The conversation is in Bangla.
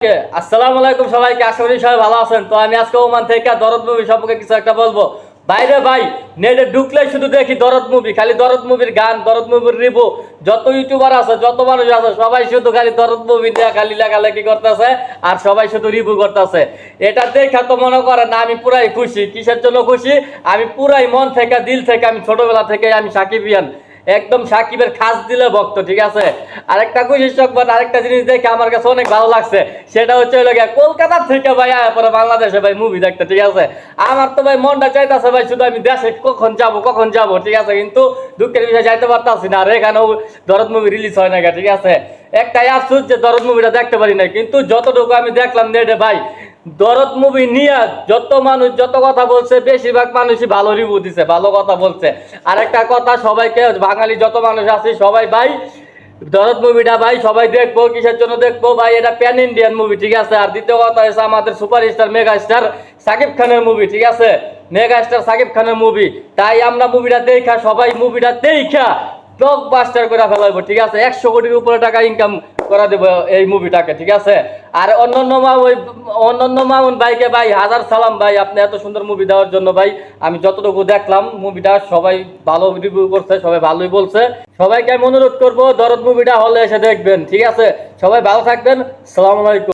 আসসালামু আলাইকুম সবাইকে, আশা করি সবাই ভালো আছেন। তো আমি আজকে ওমান থেকে দরদ মুভি সম্পর্কে কিছু একটা বলবো। বাইরে ভাই নেটে ঢুকলে শুধু দেখি দরদ মুভি, খালি দরদ মুভির গান, দরদ মুভির রিভিউ। যত ইউটিউবার আছে, যত মানুষ আছে, সবাই শুধু খালি দরদ মুভি নিয়ে খালি লেখালেখি করতেছে আর সবাই শুধু রিভিউ করতেছে। এটা দেখে তো মনে করে না আমি পুরাই খুশি। কিসের জন্য খুশি? আমি পুরাই মন থেকে, দিল থেকে, আমি ছোটবেলা থেকে আমি সাকিবিয়ান, একদম সাকিবের খাস দিলে ভক্ত, ঠিক আছে। আরেকটা খুশি সংবাদ, আরেকটা জিনিস দেখে আমার কাছে অনেক ভালো লাগছে, সেটা হচ্ছে কলকাতা থেকে ভাই আয়া পরে বাংলাদেশে ভাই মুভি দেখতে, ঠিক আছে। আমার তো ভাই মনটা চাইতেছে ভাই শুধু আমি দেশে কখন যাব, ঠিক আছে, কিন্তু দুঃখের বিষয় যাইতে পারতাছি না। আর এখানেও দরদ মুভি রিলিজ হয় না, ঠিক আছে। একটাই আফসোস যে দরদ মুভিটা দেখতে পারি না, কিন্তু যতটুকু আমি দেখলাম নেটে ভাই, দরদ মুভি নিয়ে যত মানুষ যত কথা বলছে, বেশিরভাগ মানুষই ভালো রিভিউ দিছে, ভালো কথা বলছে। আর একটা কথা, সবাইকে বাঙালি যত মানুষ আছে সবাই ভাই দরদ মুভিটা ভাই সবাই দেখবো। কিসের জন্য দেখবো ভাই? এটা প্যান ইন্ডিয়ান মুভি, ঠিক আছে। আর দ্বিতীয় কথা হচ্ছে আমাদের সুপারস্টার মেগা স্টার সাকিব খানের মুভি, ঠিক আছে। মেগা স্টার সাকিব খানের মুভি, তাই আমরা মুভিটা দেখা, সবাই মুভিটা দেখা ব্লকবাস্টার করে ফেলাইবো, ঠিক আছে। 100 কোটির উপরে টাকা ইনকাম করা দেবো এই মুভিটাকে, ঠিক আছে। আর অন্যান্য মামুন ভাইকে ভাই হাজার সালাম ভাই, আপনি এত সুন্দর মুভি দেওয়ার জন্য ভাই। আমি যতটুকু দেখলাম মুভিটা সবাই ভালো রিভিউ করছে, সবাই ভালোই বলছে। সবাইকে আমি অনুরোধ করবো দরদ মুভিটা হলে এসে দেখবেন, ঠিক আছে। সবাই ভালো থাকবেন, আসসালামু আলাইকুম।